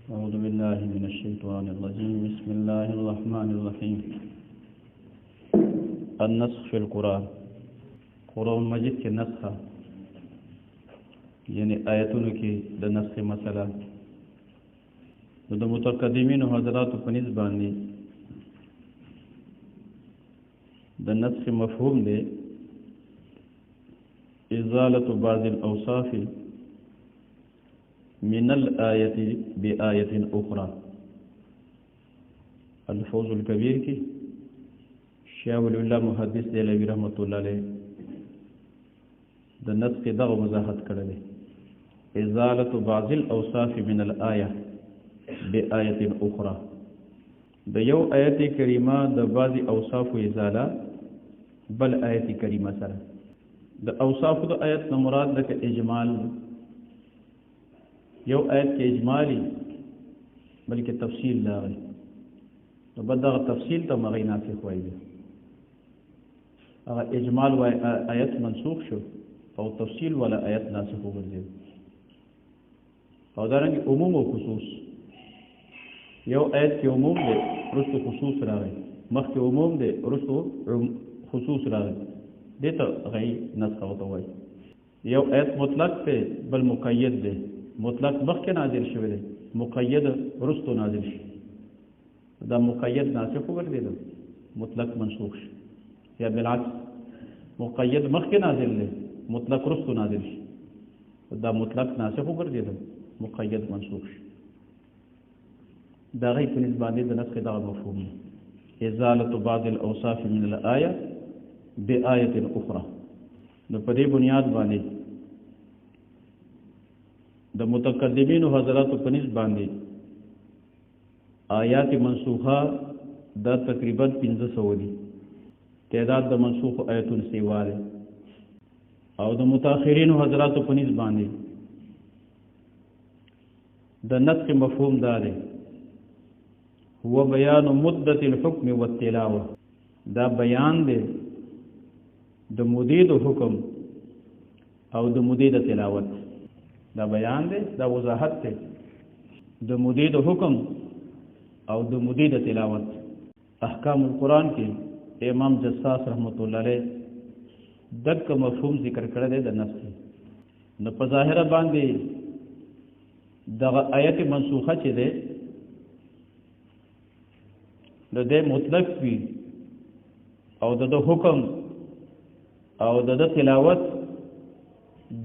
أعوذ بالله من الشيطان الرجيم بسم الله الرحمن الرحيم النسخ في القرآن قرآن مجید کے نسخہ یعنی آیتونو کې د نسخ مسله د متقدمین حضرات په نسبت باندې د نسخ مفهوم دی ازالة بعض الاوصاف من الآية بآية أخرى الفوز الكبير کی شیخ ولی اللہ محدث دہلوی رحمۃ اللہ علیہ د نسخ دغه وضاحت کړل ازالة بعض الاوصاف من الآية بآية أخرى د یو آیت کریمه د بعض اوصاف ازاله بل آیت کریمه سره د اوصاف د آیت نه مراد د اجمال یو آیت کې اجمالی بلکې تفصیل لاغی نو بل دغه تفصیل ته مغی ناسخ وایي هغه اجمال وای آیت منسوخ شو او تفصیل ولا آیت ناسخ وګرځي او دارنګ عموم او خصوص یو آیت کې عموم دی رستو خصوص راغی مخکې عموم دی رستو خصوص راغی دته غي نسخ وتوي یو آیت مطلق ته بل مقید دی مطلق مخکې نازل شوی دی مقید رستو نازل شي دا مقید ناسخ وګرځي مطلق منسوخ شي یا بالعکس مقید مخکې نازل دی مطلق رستو نازل شي دا مطلق ناسخ وګرځي مقید منسوخ شي دا غي په نسبت باندې د نسخ دا مفهوم ازاله بعض الاوصاف من الايه بآية اخرى نو په دې بنیاد باندې د متقدمین حضرات په نسبت باندې آیات منسوخه دا تقریبا 1500 دي تعداد د منسوخ آیاتونو سیواله او د متأخرین حضرات په نسبت باندې د نسخ مفهوم دا دی هو بیان مدت الحکم والتلاوه دا بیان دی د مدید حکم او د مدید تلاوت دا بیان دی دا وضاحت دی د مدید حکم او د مدید تلاوت احکام القرآن کې امام جساس رحمت الله علیه دک مفهوم ذکر کړی دی د نسخ نو په ظاهر باندې دغه آیت منسوخه چې ده د دې مطلق وي او د حکم او د تلاوت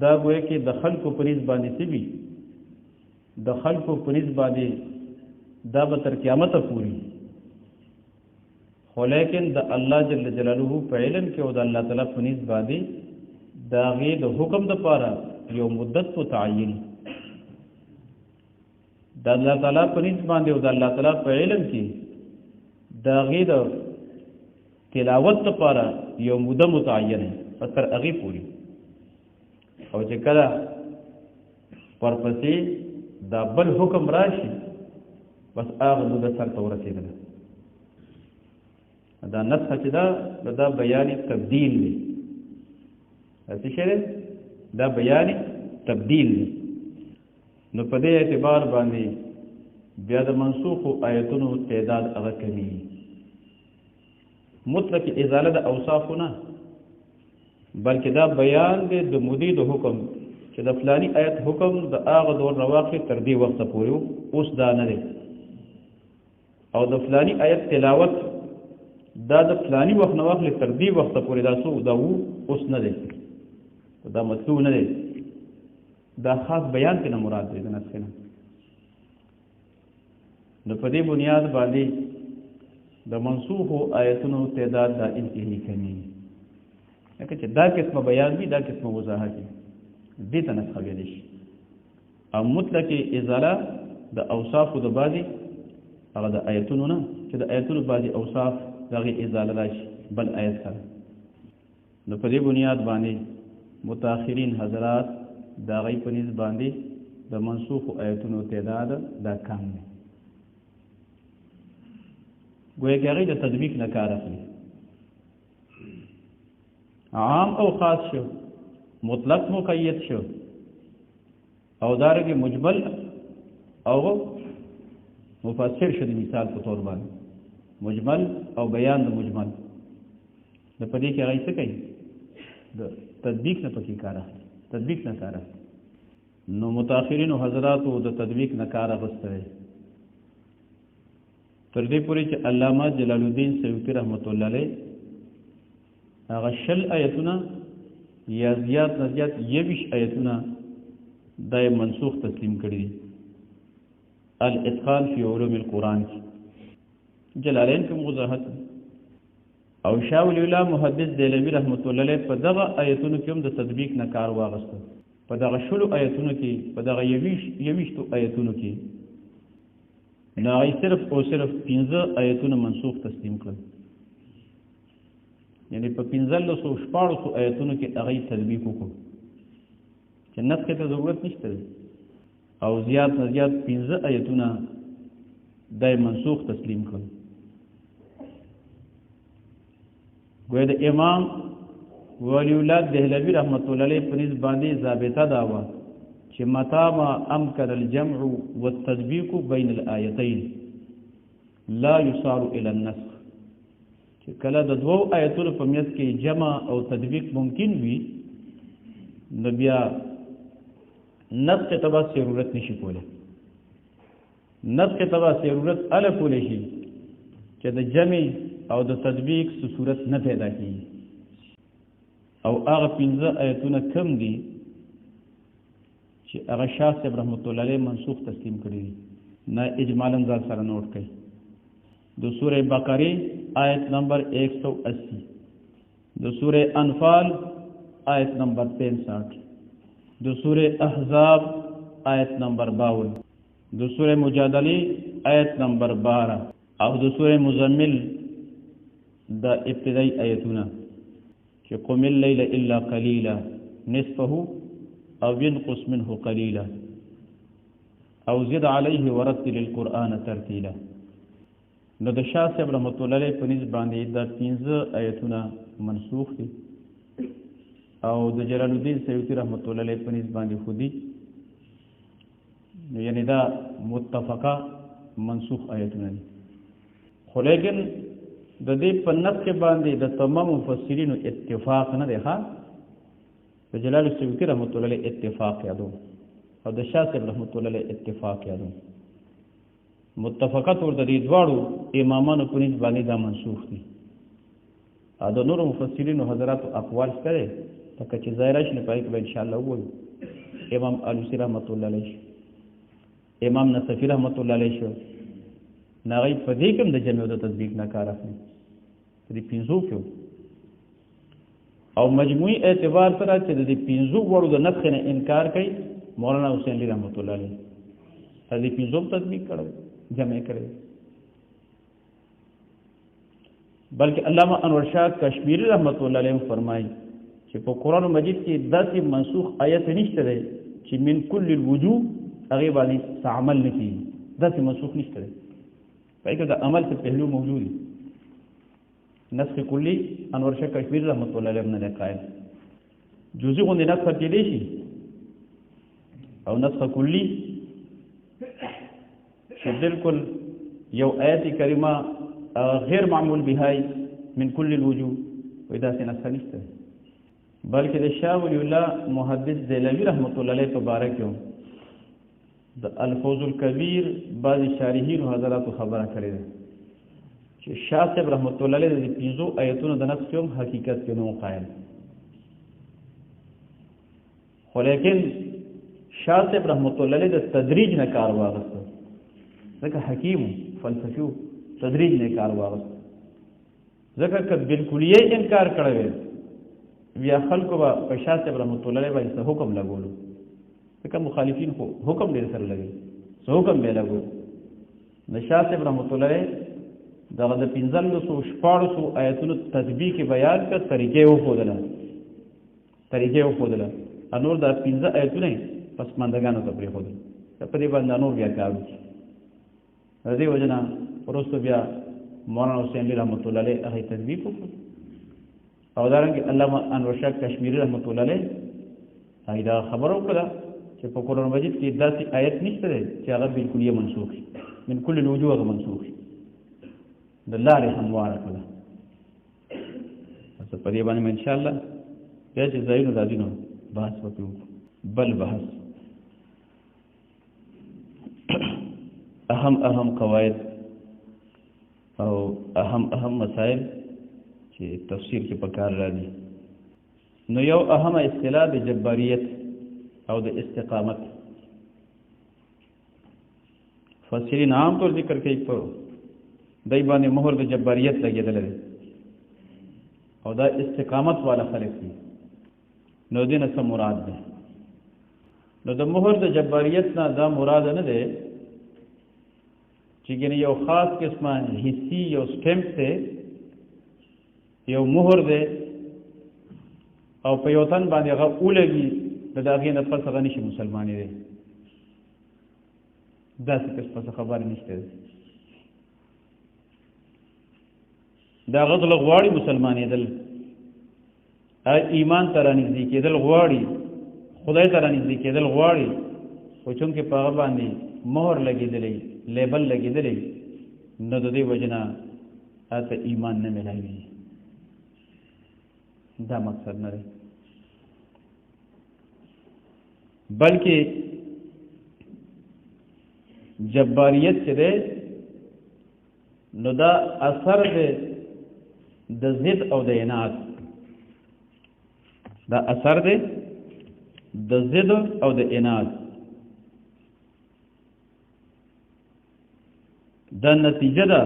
دا وایي کې د خلکو پریز باندې سوي د خلکو پریز باندې دا به تر قیامت پوری خو لیکن د الله جل جلاله په علم کې او د الله تعالی پریز باندې دا غي د حکم د پاره یو مدت په تعین د الله تعالی پریز باندې او د الله تعالی په علم کې دا غي د تلاوت لپاره یو مده متعینه تر هغه پوری او چې کله پرپسې دا بل حکم راشي بس هغه مده سره ورسېږي دا نسخ چې دا بیان تبدیل دی څه شی دا بیان تبدیل دی نو په دې اعتبار باندې بیا د منسوخ آیتونو تعداد هغه کمی مطلق ازاله د اوصافونه بلکې دا بیان دی د مدید حکم چې د فلانی آیت حکم د هغه دور رواخه تر دې وخت پورې اوس دا نه دی او د فلانی آیت تلاوت دا د فلانی وخت نه واخلې تر دې وخت پورې دا سو دا اوس نه دی دا مطلوب نه دی دا خاص بیان کې نه مراد دی د نسخ نه نو په دې بنیاد باندې د منسوخ آیتونو تعداد دا انتهایی کمی لکه چې دا قسمه بیان وي دا قسمه وضاحت وي دې ته نسخ ویل شي او مطلق ازاله د اوصاف د بعضي هغه د آیتونو نه چې د آیتونو بعضي اوصاف دغه ازاله راشي بل آیت سره نو په دې بنیاد باندې متأخرین حضرات دا غي په نسبت باندې د منسوخ آیتونو تعداد دا کم دی گویا کہ غیر تطبیق نہ کار اخلي عام او خاص شو مطلق مقید شو او دارنګ مجمل او مفسر شو د مثال په تور باندې مجمل او بیان د مجمل د پدې کې هغه څه کوي د تطبیق نه پکې کار اخلي تطبیق نه کار اخلي نو متأخرین حضراتو د تطبیق نه کار اخیستی تر دې پورې چې علامه جلال الدین سیوطي رحمت الله علیه هغه 20 آیتونه یا زیات نه زیات 21 آیتونه د منسوخ تسلیم کړي دي الادخال فی علوم القرآن جلالین کوم وضاحت او شاه ولی الله محدث دیلمی رحمت الله علیه په دغه آیتونو کې هم د تطبیق نه کار واغسته په دغه 20 آیتونو کې په دغه 21 آیتونو کې نو صرف او صرف 15 آیتونه منسوخ تسلیم کړل یعنی په 1514 آیتونو کې هغه تطبیق وکړو چې نسخ ته ضرورت نشته او زیات نه زیات 15 آیتونه د منسوخ تسلیم کړل ګویا د امام ولی الله دهلوی رحمت الله علیه په نسبت باندې ضابطه دا و چې متى ما امكن الجمع والتطبيق بين الايتين لا يصار الى النسخ چې کله د دوو آیتونو په میت کې جمع او تطبیق ممکن وي نو بیا نسخ ته به ضرورت نشي کولی نسخ ته به ضرورت اله کولی شي چې د جمع او د تطبیق صورت نه پیدا کیږي او هغه 15 آیتونه کم دي چې هغه شاه صاحب رحمت الله علیه منسوخ تسلیم کړي نه اجمالا ځان سره نوٹ کړي د سوره بقره آیت نمبر 180 د سوره انفال آیت نمبر 65 د سوره احزاب آیت نمبر 52 د سوره مجادله آیت نمبر 12 او د سوره مزمل د ابتدائی آیتونه چې قم الليل الا قليلا نصفه او ينقص منه قليلا او زد عليه ورتل القرآن ترتيلا نو د شاه صاحب رحمت الله علیه په نسبت باندې د 15 آیتونه منسوخ دي او د جلال الدین سیوطي رحمت الله علیه په نسبت باندې خودي یعنی دا متفقه منسوخ آیتونه دي خو لیکن د دې په نسخ باندې د تمام مفسرینو اتفاق نه دی ها د جلال السیوطي رحمت الله علیه اتفاق یادو او د شاه صاحب رحمت الله علیه اتفاق یادو متفقات ور د دې دواړو امامانو په نسبت باندې دا منسوخ دي ا د نور مفسرینو حضرات اقوال سره تک چې ظاهر شي نه پای کې ان شاء الله وایو امام علوسی رحمت الله علیه امام نصفی رحمت الله علیه شو ناغی په دې کوم د جمع او د تطبیق نه کار اخلي دې 15 کې او مجموعي اعتبار سره چې د 15 وړو د نسخ نه انکار کوي مولانا حسین علی رحمت الله علیه دې 15 تطبیق کړو جمع کړو بلکې علامہ انور شاه کشمیری رحمت الله علیه فرمایي چې په قران مجید کې داسې منسوخ آیت نشته دی چې من کل الوجوه هغه باندې عمل نه کیږي داسې منسوخ نشته دی پای کې د عمل څخه پهلو موجود دی نسخ کلی انور شاه کشمیری رحمت الله علیه نه قائل جزئی غوندې نسخ کېدې شي او نسخ کلی چې بالکل یو آیت کریمه غیر معمول بهای من کل الوجوه ودا سے نسخ نشته بلکې د شاه ولی الله محدث دیلوی رحمت الله علیه مبارک د الفوز الکبیر بعض شارحین حضرات خبره کړې ده چې شاه صاحب رحمت الله علیه د 15 آیتونو د نسخ هم حقیقت کې نو قائل خو لیکن شاه صاحب رحمت الله علیه د تدریج نه کار واغسته ځکه حکیم فلسفي تدریج نه کار واغسته ځکه که بالکلیه انکار کړی بیا خلکو به په شاه صاحب رحمت الله علیه باندې حکم لګولو ځکه مخالفین خو حکم ډېر سره لګي څه حکم به لګو د شاه صاحب رحمت الله علیه دغه د 1514 آیتونو تطبیق بیان کړ طریقې وښودله انور د 15 آیتونه پس مندګانو ته پرېښودل په دې باندې انور بیا کار وکړي د دې وجه نه وروسته بیا مولانا حسین علی رحمت الله علیه هغه تطبیق وکړ او دارنګه علامه انور شاه کشمیری رحمت الله علیه هغه دا خبره وکړه چې په قرآن مجید کې داسې آیت نشته چې هغه بالکل یې منسوخ شي من كل الوجوه منسوخ د لارې همواره کړه. پس په دې باندې ان شاء الله بیا چې ځایونو راځي نو بحث وکړو. بل بحث اهم قواعد او اهم مسائل چې تفسیر کې پکار راځي. نو یو اهم اصطلاح د جباریت او د استقامت فسرین عام طور ذکر کوي په دای باندې مهر د جباریت لګیدل دی او دا استقامت والا خلک دي. نو دینه څه مراد ده؟ نو د مهر د جباریت نه دا مراد نه ده چې ګنې یو خاص قسمه حصي یو سټمپ ده یو مهر ده او په یو تن باندې هغه اولګي د هغې نه پس هغه نشي مسلمانې دی. داسې قسمه خبر نشته ده. دا هغه زړه غواړي مسلمانېدل، ایمان ته رانږدې کېدل غواړي، خدای ته رانږدې کېدل غواړي، خو چونکې په هغه باندې مهر لګېدلی لیبل لګېدلی نو د دې وجې نه هلته ایمان نه میلاوي. دا مقصد نه دی، بلکې جباریت چې دی نو دا اثر دی د ضد او د عناد. دا اثر دی د ضد او د عناد. دا نتیجه ده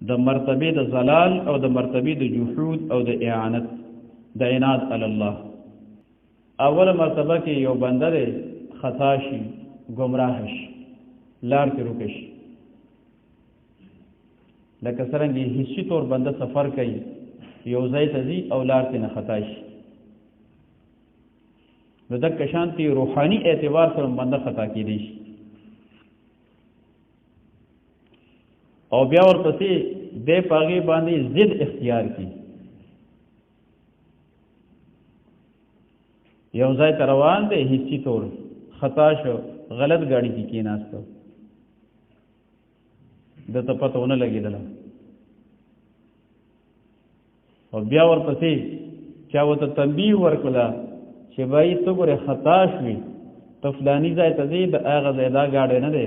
د مرتبه د ضلال او د مرتبه د جحود او د اعانت د عناد علی الله. اول مرتبه کې یو بنده دی خطا شي، گمراه شي، لار ته روکه شي. لکه څرنګه حسي طور بنده سفر کوي، یو ځای ته ځي او لار ته نه خطا شي. نو دغه شانتي روحاني اعتبار سره بنده خطا کېدی شي. او بیا ورپسې د پاغي باندې ضد اختیار کی، یو ځای ته روان دی حسي طور خطا شو، غلط گاڑی کې کېناستو، د ته پته ونه لګېدله. او بیا ورپسې چا ورته تنبیه ورکړله چې بھائی ته ګورې خطا شوې، ته فلاني ځای ته ځې، د هغه ځای دا ګاډی نه دی،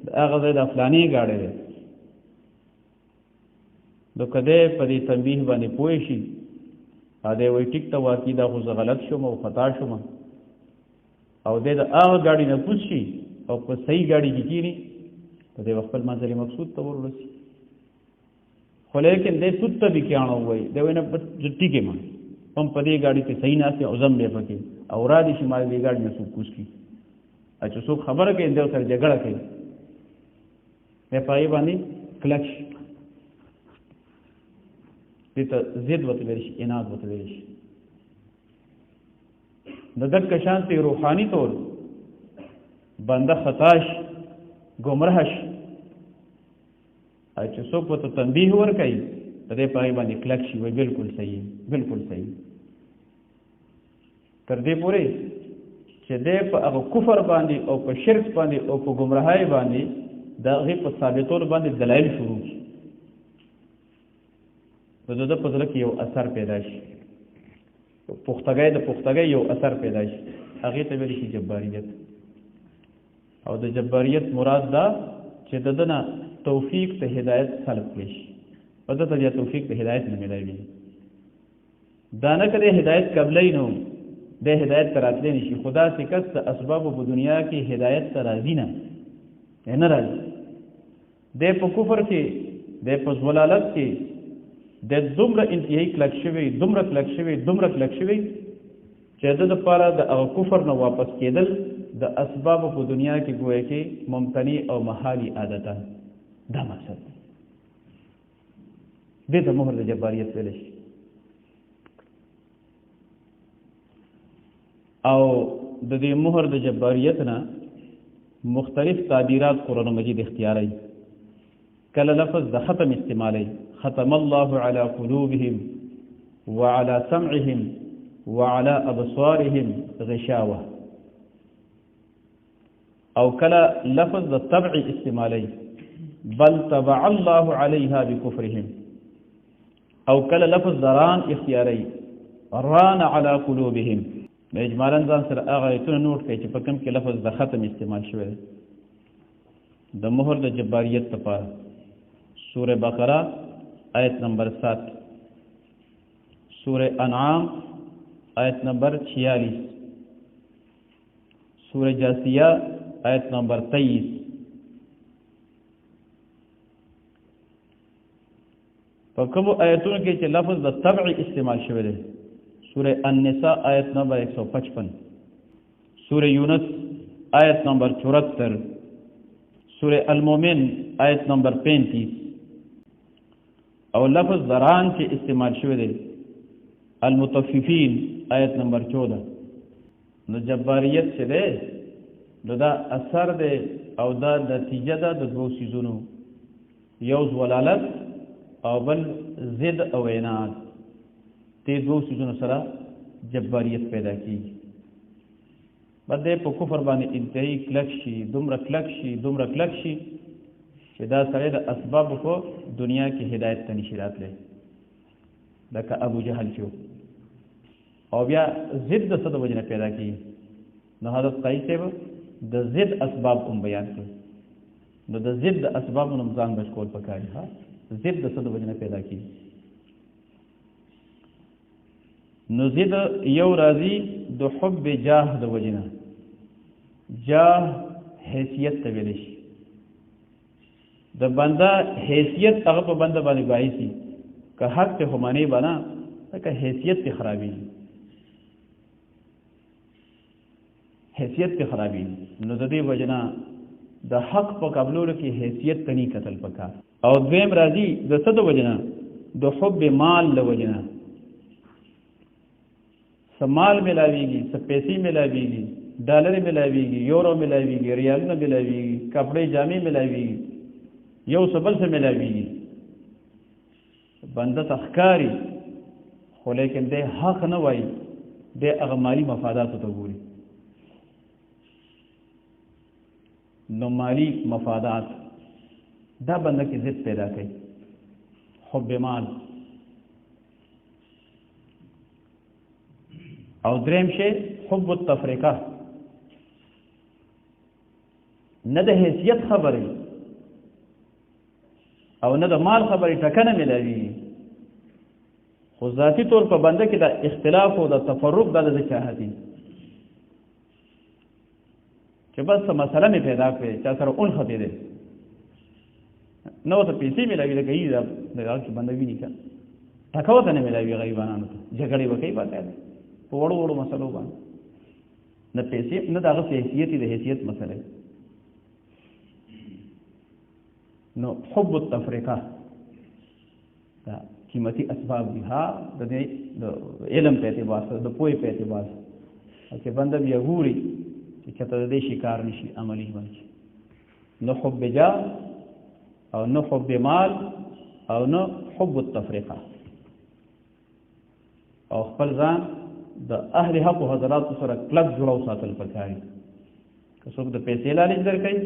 د هغه ځای دا فلاني ګاډی دی. نو که دی په دې تنبیه باندې پوه شي او دی وایي ټیک ته واقعي دا خو زه غلط شوم او خطا شوم، او دی د هغه ګاډي نه پوچ شي او په صحیح ګاډي کې کېني، نو دی به خپل منزلي مقصود ته ورسي. خو لیکن دی سود ته به کیاڼه ووایي، دی وایي نه بس زه ټیک یم، هم په دې ګاډي کې صحیح ناست یم او ځم دی پکې، او را دي شي ما دې ګاډي نه څوک کوز کړي. چې څوک خبره کوي دی ورسره جګړه کوي، دی په هغې باندې کلک شي. دې ته ضد ورته ویلی شي، عناد ورته ویلی شي. د دغه شانتې روحاني طور بنده خطا شي، ګمراه شي، چې څوک ورته تنبیه ورکوي د دې په هغې باندې کلک شي، وایي بلکل صحیح بلکل صحیح، تر دې پورې چې دی په هغه کفر باندې او په شرک باندې او په ګمراهۍ باندې د هغې په ثابتولو باندې دلایل شروع شي، نو د ده په زړه کې یو اثر پیدا شي، پختګۍ د پختګۍ یو اثر پیدا شي، هغې ته ویلی شي جباریت. او د جباریت مراد دا چې د ده نه توفیق د هدایت سلب کړی شي، او ده ته بیا توفیق د هدایت نه میلاوي. دا نه که د هدایت قبلی نو د هدایت ته راتلی نه شي، خو داسې کس د اسبابو په دنیا کې هدایت ته راځي نه راځي. دی په کفر کې، دی په ضلالت کې د دومره انتهایی کلک شوی، دومره کلک شوی چې د دپاره د هغه کفر نه واپس کېدل د اسبابو په دنیا کې ګویا کې ممتنع او محالي عادته. دا مقصد دی. دې ته مهر د جباریت ویلی شي. او د دې مهر د جباریت نه مختلف تعبیرات قرآن مجید اختیاروي. کله لفظ د ختم استعمالوي، ختم الله على قلوبهم وعلى سمعهم وعلى أبصارهم غشاوة. او کله لفظ د تبع استعمالی بل تبع الله عليها بكفرهم او کله لفظ دران اختیاری ران على قلوبهم اجمالا ځان سره هغه ایتونه نوٹ کړئ چې په کوم کې لفظ د ختم استعمال شوی دی د مهر د جباریت لپاره سوره بقره آیت نمبر 7 سوره انعام آیت نمبر 46 سوره جاثیہ آیت نمبر 23 په کوم آیتونو کې چې لفظ د تبع استعمال شوی دی سوره النساء آیت نمبر 155 سوره یونس آیت نمبر 74 سوره المؤمن آیت نمبر 35 او لفظ دران چې استعمال شوی دی المطففین آیت نمبر 14 نو جباریت چې دی نو دا اثر دی او دا نتیجه ده د دوه سیزونو یو ولالت او بل ضد او عناد ته دوه سيزونو سره جباریت پیدا کیږي بده په کفر باندې انتهایی کلک شي دومره کلک شي چې دا سره د اسباب کو دنیا کې هدایت ته نشي راتلی لکه ابو جهل شو او بیا ضد د صد وجنه پیدا کیږي نو حضرت قیس د ضد اسباب کوم بیان کړ نو د ضد اسباب نوم ځان بچ کول پکاري ها ضد د صد وجنه پیدا کیږي نو ضد یو راضی د حب جاه د وجنه جاه حیثیت ته ویل شي د بنده حیثیت هغه په بنده باندې بایسي که حق ته همانی بنا که حیثیت ته خرابي نو د دې وجنه د حق په قبولولو کې حیثیت تني قتل پکار او دویم راضی د صد وجنه د حب مال له وجنه سمال ملاویږي سپېسي ملاویږي ډالر ملاویږي یورو ملاویږي ریالونه ملاویږي کپڑے جامې ملاویږي یو سبل سے ملاویږي بنده تخکاری خو لیکن دې حق نه وای دې هغه مالی مفادات ته ګوري نو مالی مفادات دا بنده کې ضد پیدا کوي حب مال او دریم شی حب التفریقه نه د حیثیت خبرې او نه د مال خبرې ټکنه ملاوي خو ذاتی طور په بنده کې د اختلاف او د تفرق د چاهتي چې بس مسله می پیدا کړي چې سره اون خطې ده نو ته پیسې ملاوي لکه یی دا چې بنده ویني کا تکوت نه ملاوي غریبانو ته جګړې وکړي پاتې په وړو مسلو باندې نه پیسې نه دغه حیثیت د حیثیت مسله نو حب التفریقه دا قیمتي اسباب دي ها د علم په اعتبار سره د پوهې په اعتبار چې بنده بیا ګوري چې کته د شکار نشي عملی باندې نو حب جاه او نو حب مال او نو حب التفریقه او خپل ځان د اهل حق او حضرات سره کلک جوړو ساتل پکاري که څوک د پیسې لالچ درکړي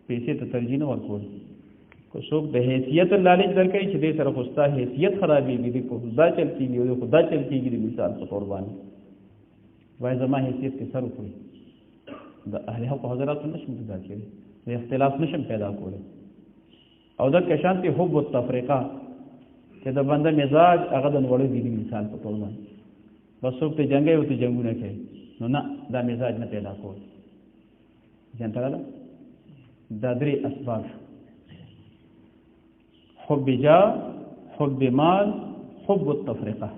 پیسې ته ترجیح نه ورکول که څوک د حیثیت لالچ درکړي چې دې سره خوستا حیثیت خرابېږي دې په خدا چل کېږي او خدا چل کېږي د مثال په تور باندې وای زما حیثیت کې سر کوي د اهل حق او حضرات نشم جدا کړي د اختلاف نشم پیدا کولی او د کشانتي حب التفریقه چې د بنده مزاج هغه د وړو دي مثال په تور باندې بس څوک ته جنگي او ته جنگونه کوي نو نه دا مزاج نه پیدا کول جنتاله دا درې اسباب حب جاه حب مال حب التفریقه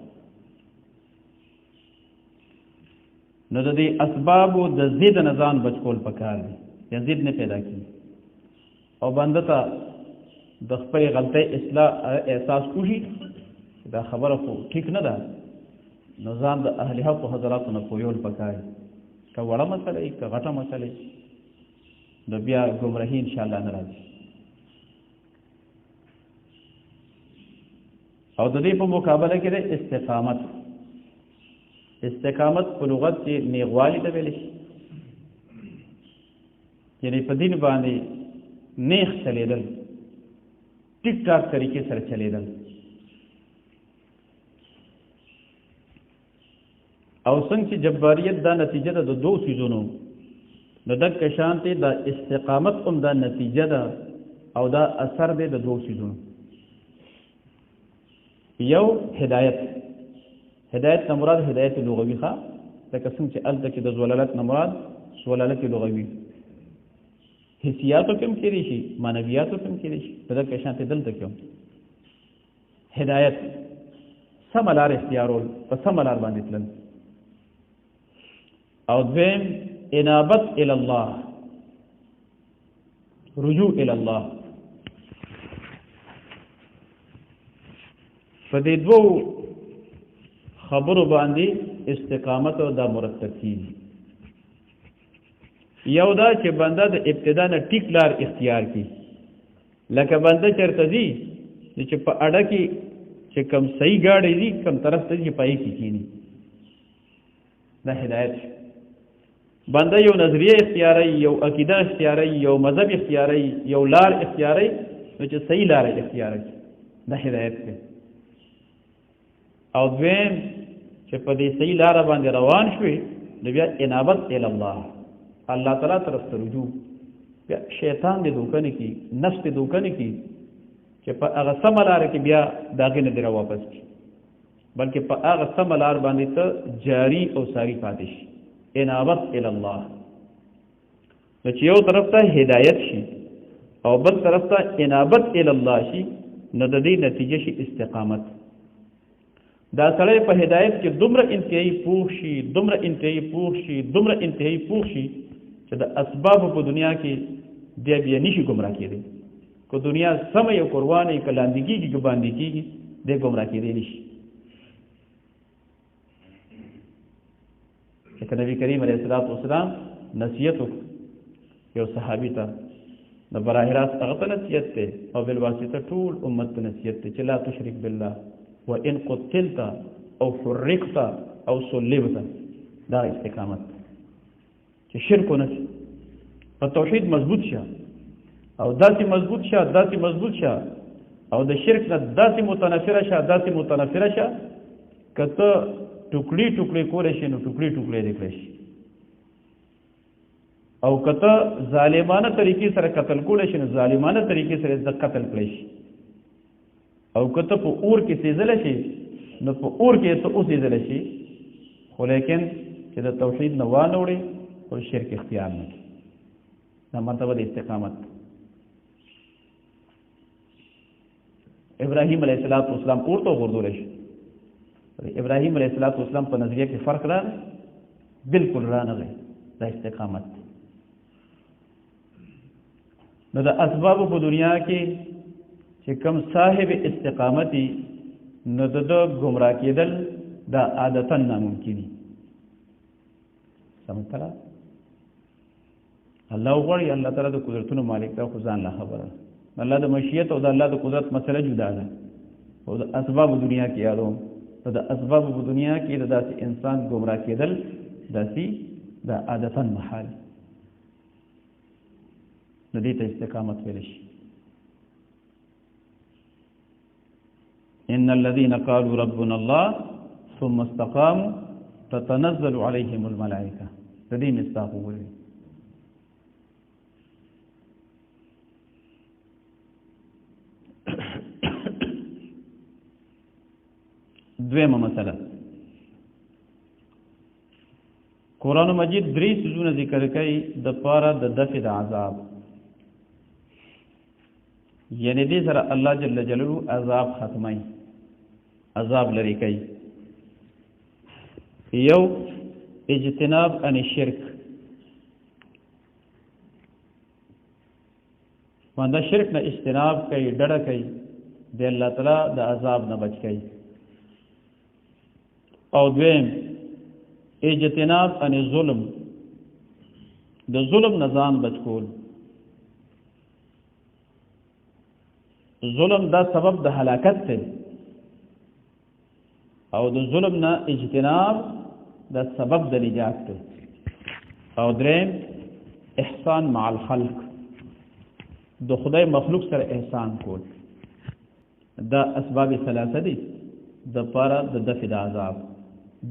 نو د دې اسباب د زید نزان بچکول پکار دي یا زید نه پیدا کی او بنده ته د خپل غلطۍ اصلاح احساس کوشي دا خبره خو ټیک نه ده نو ځان د اهل حق او حضراتو نه پویول پکای که وړه مسله ای که غټه مسله نو بیا ګمراهي ان شاء الله نه راځي او د دې په مقابله کې د استقامت په لغت کې نیغوالی ته ویل شي یعنی په دین باندې نیخ چلیدل، ټیک ټاک طریقې سره چلیدل. او څنګه چې جباریت دا نتیجه ده د دوه څیزونو، نو دغه شانتې د استقامت هم دا نتیجه ده او دا اثر دی د دوه څیزونو. یو هدایت، هدایت نه مراد هدایت لغوي ښه، لکه څنګه چې هلته کې د زلالت نه مراد زلالت لغوي، حسیاتو کې هم کېدی شي، معنویاتو کې هم کېدی شي، په دغه شانتې دلته کې هم هدایت سمه لار اختیارول، په سمه لار باندې تلل. او دویم انابت الی الله، رجوع الی الله. په دې دوو خبرو باندې استقامت او دا مرتب کیږي. یو دا چې بنده د ابتدا نه ټیک لار اختیار کړي، لکه بنده چېرته ځي چې په اډه کې چې کوم صحیح ګاډی ځي کوم طرف ته ځي پای کې کېني، دا هدایت. بنده یو نظریه اختیاري، یو عقیده اختیاري، یو مذهب اختیاري، یو لار اختیاري، نو چې صحیح لار اختیاري، دا هدایت دی. او دویم چې په دې صحیح لار باندې روان شوي، نو بیا انابت الی الله، الله تعالی طرف ته رجوع. بیا شیطان دې دوکه نه کړي، نفس دې دوکه نه کړي چې په هغه سمه لاره کې بیا د هغې نه دې راواپس کړي، بلکې په هغه سمه لار باندې ته جاري او ساري پاتې شي. انابت الی الله، نو چې یو طرف ته هدایت شي او بل طرف ته انابت الی الله شي، نو د دې نتیجه شي استقامت. دا سړی په هدایت کې دومره انتهایی پوه شي، دومره انتهایی پوه شي، دومره انتهایی پوه شي چې د اسبابو په دنیا کې بیا نشي ګمراه کېدی. که دنیا سمه یو قربانه که لاندې کېږي که باندې کېږي، دی ګمراه کېدی نشي. لکه نبی کریم علیه السلام نصیحت وکړ یو صحابي ته، د براه راست هغه ته نصیحت دی او بالواسطه ټول امت ته نصیحت دی چې لا تشرک بالله وان قتلت او حرقت او صلبت. دا استقامت چې شرک ونه شي، په توحید مضبوط شه او داسې مضبوط شه، داسې مضبوط شه او د شرک نه داسې متنفره شه، داسې متنفره شه که ته ټوکړي ټوکړي کولی شي نو ټوکړي ټوکړي دې کړی شي، او که ته ظالمانه طریقې سره قتل کولی شي نو ظالمانه طریقې سره د قتل کړی شي، او که ته په اور کې سېځلی شي نو په اور کې ته وسېځلی شي، خو لیکن چې د توحید نه وانه وړې او شرک اختیار نه کړي. دا مرتبه د استقامت. ابراهیم علیه السلام اور ته وغورځولی شي. ابراهیم علیه السلام په نظریه کې فرق راغی؟ بالکل رانغی. دا استقامت. نو د اسبابو په دنیا کې چې کوم صاحب استقامتي، نو د ګمراه کېدل دا عادتا ناممکن دي. سمجھ ترا الله غواړي، الله تعالی د قدرتونو مالک دا خو ځان له خبره، الله د مشیت او د الله د قدرت مسله جدا ده. او د اسباب دنیا کې یادو، د اسباب په دنیا کې د داسې انسان ګمراه کېدل داسې دا عادتا محال، نو دې ته استقامت ویل شي. ان الذين قالوا ربنا الله ثم استقاموا تتنزل عليهم الملائكه. د دې مصداق وګورئ. دویمه مسله، قرآن مجید 3 سيزونه ذکر کوي د پاره د دفع د عذاب، یعنی دې سره الله جل جلاله عذاب ختمای، عذاب لري کوي. یو اجتناب عن الشرك، باندې شرک نه اجتناب کوي، ډډه کوي، د الله تعالی د عذاب نه بچ کوي. او دویم اجتناب عن الظلم، د ظلم نه ځان بچ کول. ظلم دا سبب د هلاکت دی، او د ظلم نه اجتناب دا سبب د نجات دی. او دریم احسان مع الخلق، د خدای مخلوق سره احسان کول، دا اسباب ثلاثه دي د پاره د دفع د عذاب.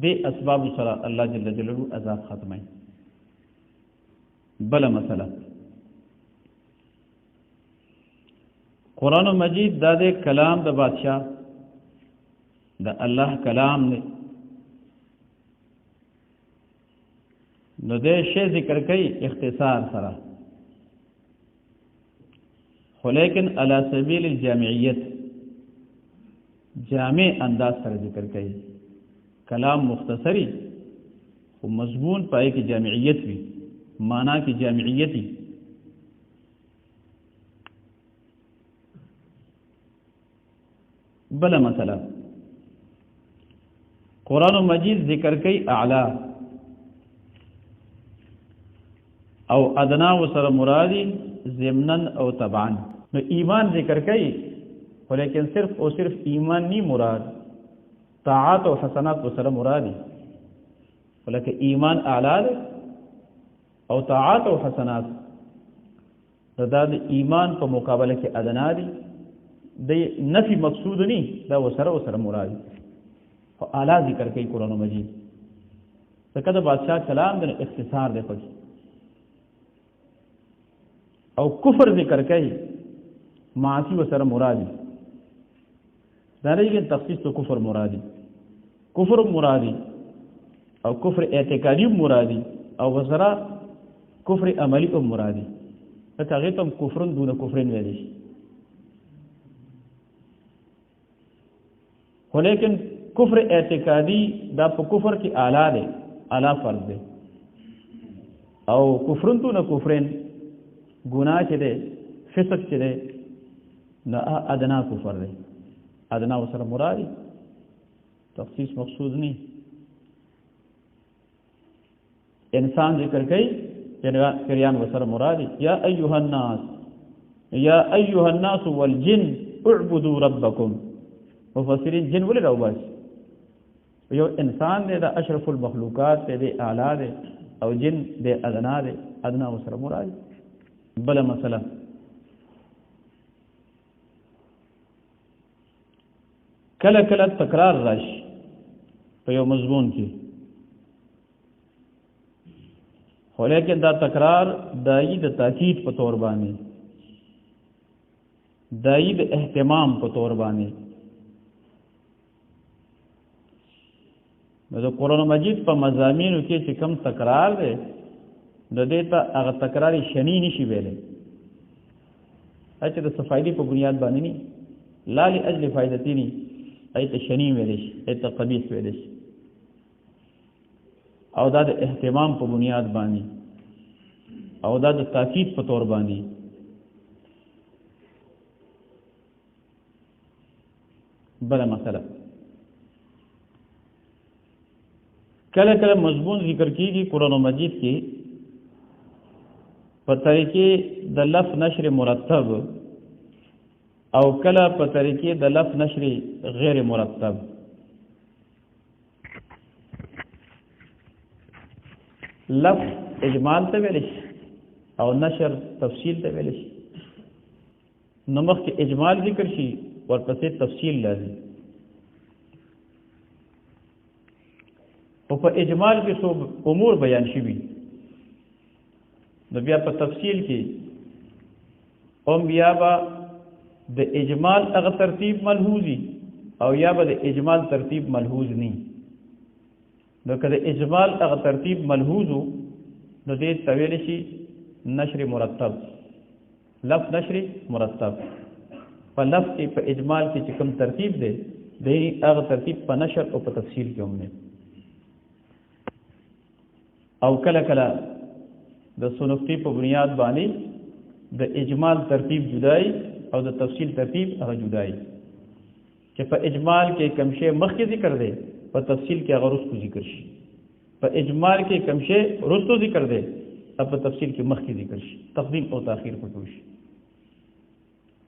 دې اسباب سره الله جل جلاله عذاب ختمای. بل مسله قرآن مجید دا دے کلام دا بادشاہ دا اللہ کلام نے نو دے شے ذکر کئی اختصار سرا، خو لیکن علی سبیل الجامعیت جامع انداز سره ذکر کئی. کلام مختصری خو مضمون پائے کی جامعیت بھی، معنی کی جامعیت ہی. بلا مسئلہ قرآن مجید ذکر کئی اعلی او ادنا و سر مرادی ضمنن او تبعن. نو ایمان ذکر کئی لیکن صرف او صرف ایمان نہیں مراد، طاعات و حسنات و سر مرادی، لیکن ایمان اعلی دے او طاعات و حسنات دا ایمان په مقابله کې ادنا دی. د نفی مقصود نہیں، دا وسره مراد او اعلی ذکر کوي قرآن مجید. ځکه د بادشاہ کلام د اختصار دی پکې. او کفر ذکر کوي، معاصی وسره مرادی، دا نه کې تخصیص تو کفر مرادی، کفر مرادی او کفر اعتقادی مرادی او وسره کفر عملی مرادی. ځکه هغه ته کفرن دون کفرن ویل شي. خو لیکن کفر اعتقادی دا په کفر کې اعلی دی، اعلی فرض دی. او کفرن تو نه کفرن گناہ چې دی، فسق چې دی، نه ادنا کفر دی. ادنا وسره مرادی، تخصیص مقصود نہیں. انسان ذکر کئی کریان وسره مرادی. یا ایها الناس، یا ایها الناس والجن اعبدوا ربکم. مفسرین جن ولې راوباسي؟ یو انسان دی دا اشرف المخلوقات دی، اعلی دی، او جن دی ادنا دی، ادنا وسره مراد. بل مسله کله کله تکرار راشي په یو مضمون کې، خو لیکن دا تکرار دایي د تاکید په تور باندې، دایي د اهتمام په تور باندې. نو د قرآن مجید په مضامینو کې چې کم تکرار دی، د دې ته هغه تکرار شنی نشي ویلی. چې د صفایدې په بنیاد باندې نه، لا لاجل فائدتي نه، ایت شنی ویلی شي، ایت قبیح ویلی شي. او دا د اهتمام په بنیاد باندې، او دا د تاکید په تور باندې. بل مسله کله کله مضمون ذکر کیږي قرآن مجید کې په طریقې د لفظ نشر مرتب، او کله په طریقې د لفظ نشر غیر مرتب. لفظ اجمال ته ویل شي او نشر تفصیل ته ویل شي. نو مخکې اجمال ذکر شي، ورپسې تفصیل لازم. او په اجمال کې څو امور بیان شوي، نو بیا په تفصیل کې هم بیا به د اجمال هغه ترتیب ملحوظي، او یا به د اجمال ترتیب ملحوظ نه. نو که د اجمال هغه ترتیب ملحوظو، نو دې ته ویل شي نشر مرتب، لفظ نشر مرتب. په لفظ کې په اجمال کې چې کوم ترتیب دی، د هغه ترتیب په نشر او په تفصیل کې هم نه. او کله کله د سنقطې په بنیاد باندې د اجمال ترتیب جدای او د تفصیل ترتیب هغه جدای. چې په اجمال کې کم شی مخکې ذکر دی، په تفصیل کې هغه وروسته ذکر شي. په اجمال کې کم شی وروسته ذکر دی، او په تفصیل کې مخکې ذکر شي. تقدیم او تاخیر پکې وشي.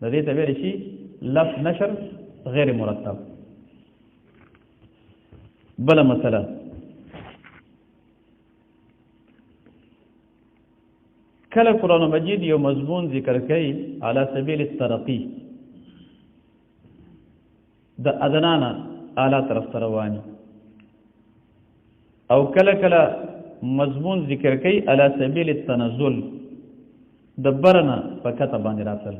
د دې ته ویل شي لفظ نشر غیر مرتب. بل مسله کله قرآن مجید یو مضمون ذکر کوي علی سبیل الترقی د ادنانا اعلی طرف ته رواني او کله کله مضمون ذکر کوي علی سبیل التنزل د برنا په کته باندې راتل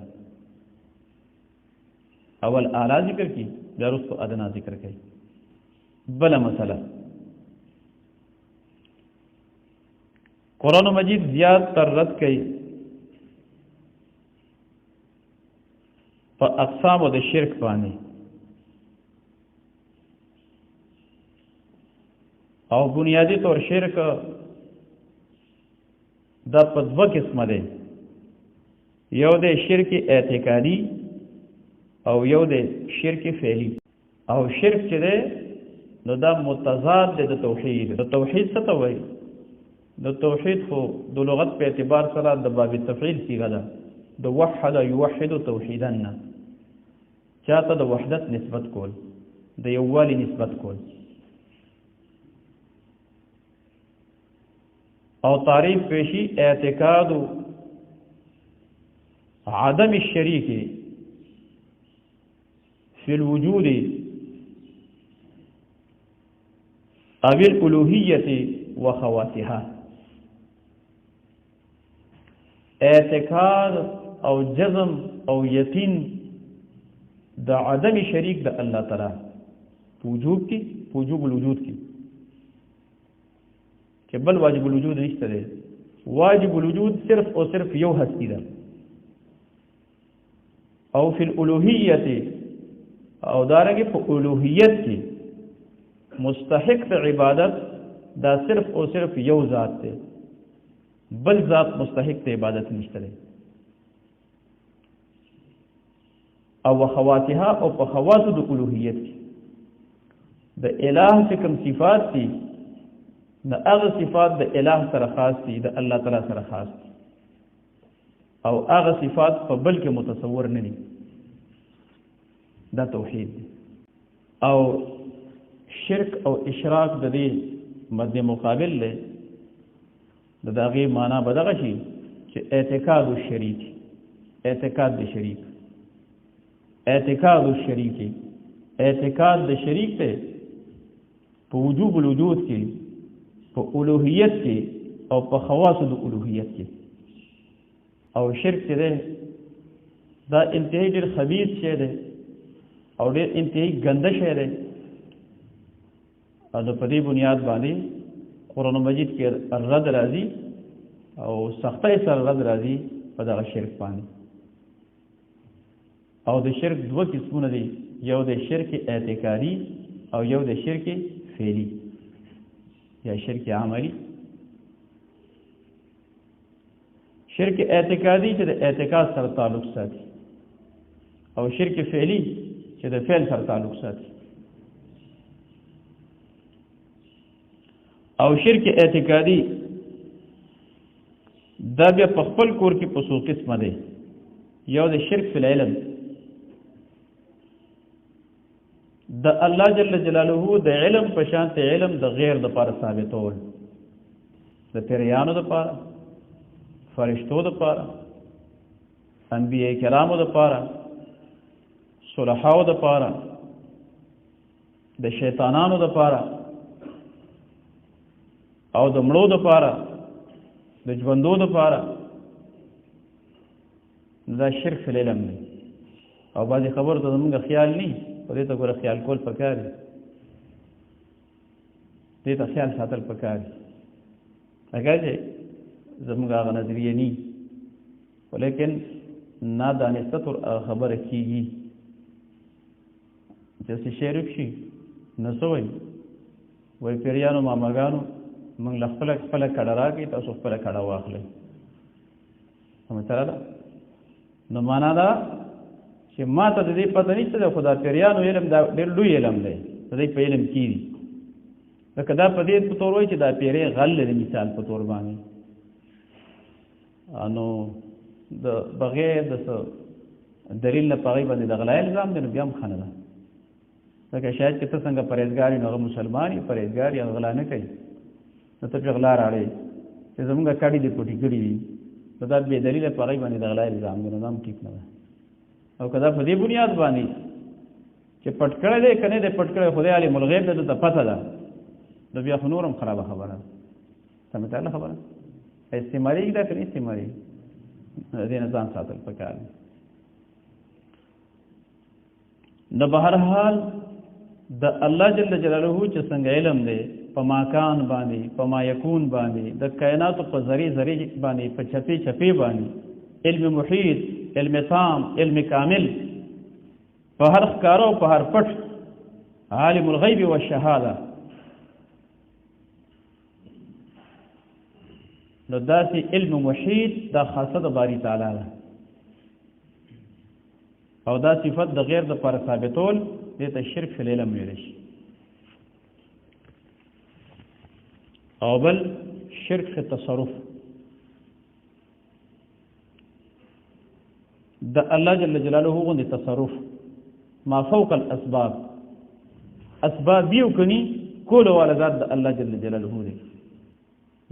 اول اعلی ذکر کی بیا وروسته ادنا ذکر کوي بل مسله قرآن مجید زیاد تر رد کوي په اقسام د شرک باندې او بنیادی طور شرک دا په دوه قسمه دی یو د شرک اعتقادي او یو د شرک فعلی او شرک چې دی نو دا متضاد دی د توحید د توحید څه ته وایي د توحید خو د لغت په اعتبار سره د باب تفعیل صيغه ده د وحد یوحد توحیدا چاته د وحدت نسبت کول د یووالي نسبت کول او تعریف پیشی اعتقاد عدم الشریک فی الوجود او الالوهیت و خواتها اعتقاد او جزم او یقین د عدم شریک د الله تعالی وجوب کی وجوب الوجود کی کہ بل واجب الوجود نشته دی واجب الوجود صرف او صرف یو هستی ده او فی الالوهیت او دارنګه په الوهیت کې مستحق د عبادت دا صرف او صرف یو ذات دی بل ذات مستحق د عبادت نشته دی او خواتها او په خواتو د الوهیت کې د الہ چې کوم صفات دي نه هغه صفات د الہ سره خاص دي د الله تعالی سره خاص دي او هغه صفات په بل کې متصور نه دي دا توحید دی او شرک او اشراک د دې مد مقابل له د دغه معنا بدغه شي چې اعتقاد الشریک اعتقاد د شریک اعتقاد الشریک اعتقاد د شریک ته په وجوب الوجود کې په الوهیت کې او په خواص د الوهیت کې او شرک دې دا انتهایی ډېر خبيث شی دی او ډېر انتهایی ګنده شی دی او په دې بنیاد باندې قرآن مجید کې رد راځي او سختۍ سره رد راځي په دغه شرک باندې او د شرک دوه قسمونه دي یو د شرک اعتقادي او یو د شرک فعلی یا شرک عملی شرک اعتقادي چې د اعتقاد سره تعلق ساتي او شرک فعلی چې د فعل سره تعلق ساتي او شرک اعتقادي دا بیا په خپل کور کې په څو قسمه دی یو د شرک فی العلم د الله جل جلاله د علم په شان ته علم د غیر د پاره ثابتول د پیریانو د پاره فرشتو د پاره انبیاء کرامو د پاره صلحاو د پاره د شیطانانو د پاره او د مړو د پاره د ژوندو د پاره دا شرک فی العلم دی او بعضې خبرو ته زمونږ خیال نه په دې ته ګوره خیال کول پکار دي دې ته خیال ساتل پکار دي اگر چې زمونږ هغه نظریه نه ولیکن نادانسته تر خبره کېږي چې څه شریک شي نو څه وایي وایي پیریانو ماماګانو موږ له خپله کډه راکړي تاسو خپله کډه واخلئ مثلا نو معنا دا چې ما ته د دې پته نشته ده خو دا پیریانو علم دا ډېر لوی علم دی د دې په علم کې دي لکه دا په دې په طور وایي چې دا پیری غل دی مثال په طور باندې نو د بغیر د دلیل نه په هغې باندې د غلا الزام دی نو بیا هم ښه نه ده لکه شاید چې ته څنګه پرهېزګار یې نو هغه مسلمان یې پرهېزګار یې غلا نه کوي نو ته پرې غلا راړې چې زمونږ کډې دې پټې کړي دي دا بې دلیله په هغې باندې د غلا الزام دی، نو دا هم ټیک نه ده. او که دا په دې بنیاد باندې چې پټ کړی دی که نه دی پټ کړی، خدای عالم الغیب ده، دته پته ده، نو بیا خو نور هم خرابه خبره ده. سمې ته خبره استعمالېږي دا که نه استعمالېږي، دې نه ځان ساتل پکار دی. د بهرحال د الله جل جلاله چې څنګه علم دی په ماکان باندې، په ما یکون باندې، د کائناتو په ذرې ذرې باندې، په چپې چپې باندې، علم محیط، علم تام، علم کامل، په هر ښکاره او په هر پټ، عالم الغیب والشهاده. نو داسې علم محیط دا خاصه د باری تعالی ده، او دا صفت د غیر د پر ثابتول دې ته شرک فی العلم ویل شي. او بل شرک فی التصرف، د الله جل جلاله غوندې تصرف ما فوق الاسباب، اسباب یو کني کول والا ذات د الله جل جلاله دی،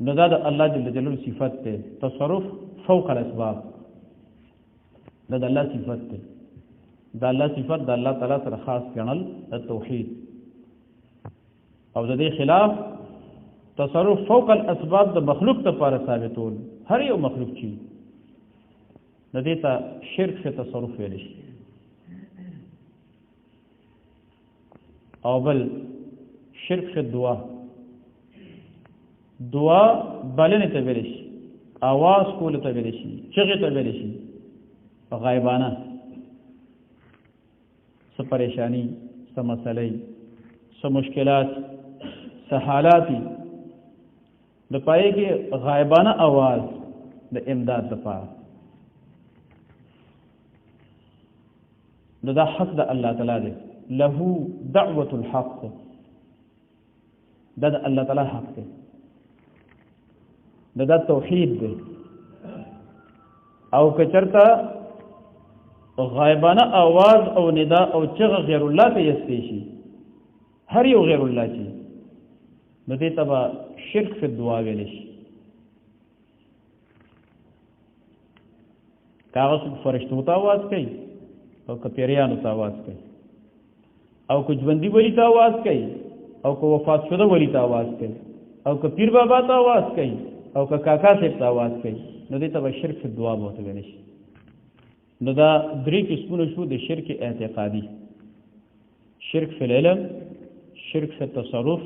نو دا د الله جل جلاله صفت ده، تصرف فوق الاسباب دا د الله صفت ده. دا الله صفت د الله تعالی سره خاص ګڼل د توحید، او د دې خلاف تصرف فوق الاسباب د مخلوق ته لپاره ثابتول، هر یو مخلوق چی د دې ته شرک فی تصرف ویل شي. او بل شرک فی دعا، دعا بلنې ته ویل شي، आवाज کول ته ویل شي، چغې ته ویل شي، غایبانه څه پریشانی، څه مسئلې، څه مشکلات، څه حالات د پای کې غایبانه आवाज د امداد لپاره، نو دا حق د الله تعالی دی، له دعوة الحق، دا د الله تعالی حق دی، دا توحید دی. او که چرته غایبانه आवाज او ندا او چغه غیر الله ته یستی شي، هر یو غیر الله چی، نو دې ته به شرک فی الدعا ویل شي. که هغه څوک فرشتو ته आवाज کوي، او که پیریانو ته आवाज کوي، او که ژوندي ولی ته आवाज کوي، او که وفات شده ولی ته आवाज کوي، او که پیر بابا ته आवाज کوي، او که کاکا صاحب ته आवाज کوي، نو دې ته به شرک فی الدعا به ورته ویل شي. نو دا درې قسمونه شو د شرک اعتقادي، شرک فی العلم، شرک فی التصرف،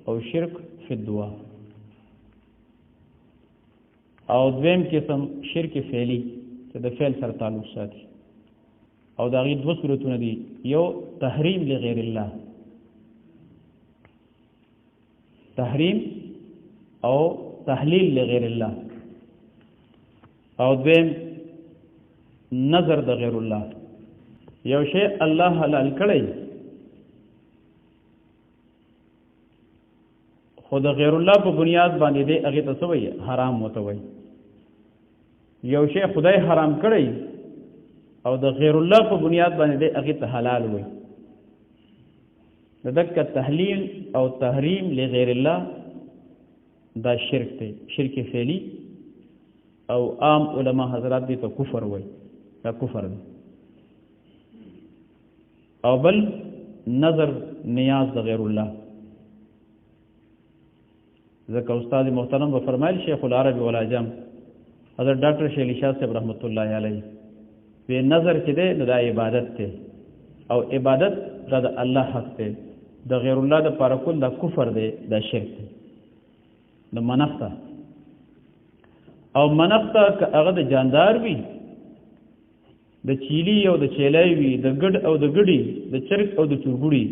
او شرک فی الدعا. او دویم قسم شرک فعلی چې د فعل سره تعلق ساتي، او دا غي دوه صورتونه دي، یو تحریم لغیر الله، تحریم او تحلیل لغیر الله، او دویم نظر د غیر الله. یو شی الله حلال کړی خو د غیر الله په بنیاد باندې دی هغه ته څه وایي؟ حرام وته وایي. یو شی خدای حرام کړی او د غیر الله په بنیاد باندې دی هغه ته حلال وایي. دک تحلیل او تحریم لغیر الله دا شرک دی، شرک فعلی، او عام علما حضرات دی ته کفر وایي، دا کفر دی. او بل نظر نیاز د غیر الله، ځکه استاد محترم به فرمایل شیخ العرب والعجم حضرت ډاکټر شیخ شاه صاحب رحمت الله علیه په نظر کې دی دا عبادت دی، او عبادت دا د الله حق دی، د غیر الله د پر کول دا کفر دی، دا شرک دی. د منافقه او منافقه که هغه د جاندار وي، د چیلی او د چیلای وي، د ګډ او د ګډي، د چرګ او د چرګوړي،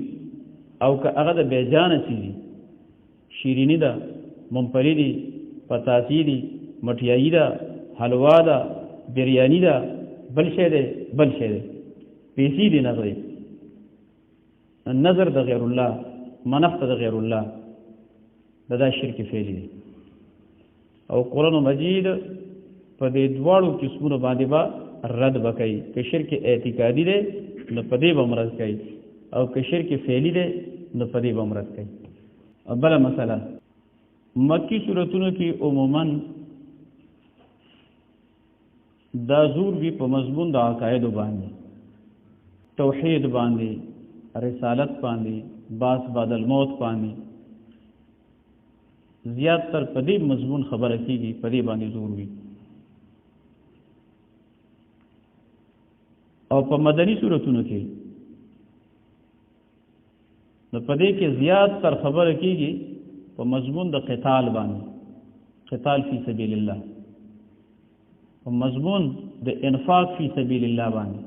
او که هغه د بیجانه شي، شیرینی ده، ممپلی دي، پتاسی دي، مټیایی ده، حلوا ده، بریانی ده، بل شی ده، بل شی ده، پیسې دي نه غوي. نظر د غیر الله، منافقه د غیر الله، دا شرک فعلی دی. او قرآن مجید په دې دواړو قسمونو باندې با رد وکړي، که شرک اعتقادي دی نو په دې به مرز کوي، او که شرک فعلی دی نو په دې به مرز کوي. بله مسله، مکی صورتونو کې عموما دا زور وی په مضمون د عقاید باندې، توحید باندې، رسالت باندې، باس بعد الموت باندې، زیات تر په دې مضمون خبره کیږي، په دې باندې زور وی. او په مدني سورتونو کې نو په دې کې زیات تر خبره کیږي په مضمون د قتال باندې، قتال فی سبیل الله، په مضمون د انفاق فی سبیل الله باندې،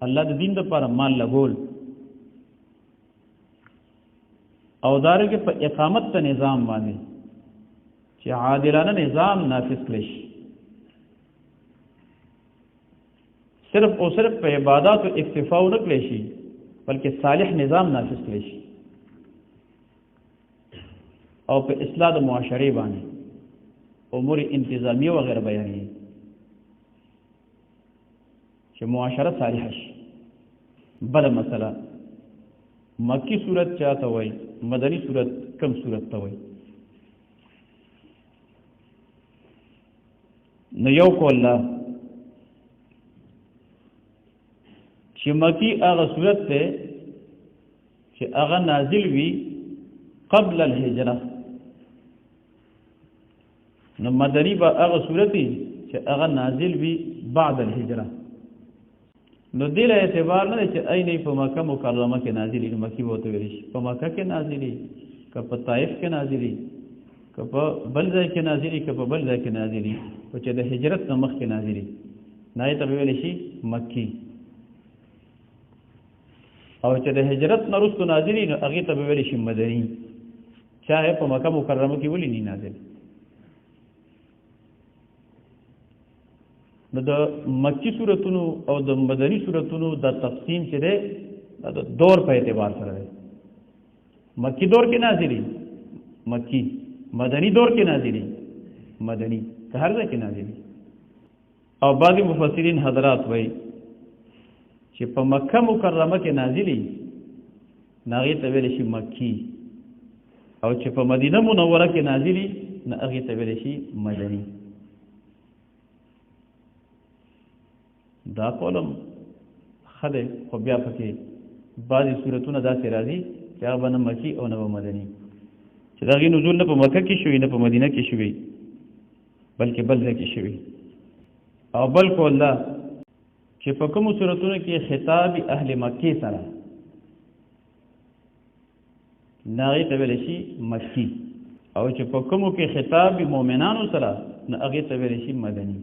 الله د دین لپاره مال لګول، او دارنګه په اقامت ته نظام باندې چې عادلانه نظام نافذ کړي شي. صرف او صرف په عبادت او اکتفا نه کړي شي، بلکې صالح نظام نافذ کړي شي، او په اصلاح د معاشري باندې امور انتظامیه وغیرہ بیانې چې معاشره صالح شي. بل مسله مکی صورت چاته وای، مدنی صورت کم صورت ته وای؟ نو یو کو الله چې مکی هغه صورت ته چې هغه نازل وی قبل الهجره، نو مدنی با هغه صورت چې هغه نازل وی بعد الهجره. نو دې له اعتبار نه چې اينه په مکه مکرمه کې نازلې، نو مکی وته ویل شي په مکه کې نازلې، که په طائف کې نازلې، که په بل ځای کې نازلې، که په بل ځای کې نازلې، او چې د هجرت نه مخکې نازلې، نه ته ویل شي مکی. او چې د هجرت نه وروسته نازلې، نو هغه ته ویل شي مدني. چاهه په مکه مکرمه کې ولې نه نازل؟ نو د مکی صورتونو او د مدنی صورتونو د تقسیم چې ده د دور په اعتبار سره ده. مکی دور کې نازلې مکی، مدنی دور کې نازلې مدنی، که هر ځای کې نازلې. او بعضی مفسرین حضرات وایي چې په مکه مکرمه کې نازلې هغې ته ویل شي مکی، او چې په مدینه منوره کې نازلې نو هغې ته ویل شي مدنی. دا قولم خده خو بیا پکې بعضې صورتونه داسې راځي چې هغه به نه مکی او نه به مدني، چې د هغې نزول نه په مکه کې شوي نه په مدینه کې شوي، بلکې بل ځای کې شوي. او بل قول دا چې په کومو صورتونو کې خطاب اهل مکې سره نه هغې ته ویلی شي مکی، او چې په کومو کې خطاب مؤمنانو سره نه هغې ته ویلی شي مدني.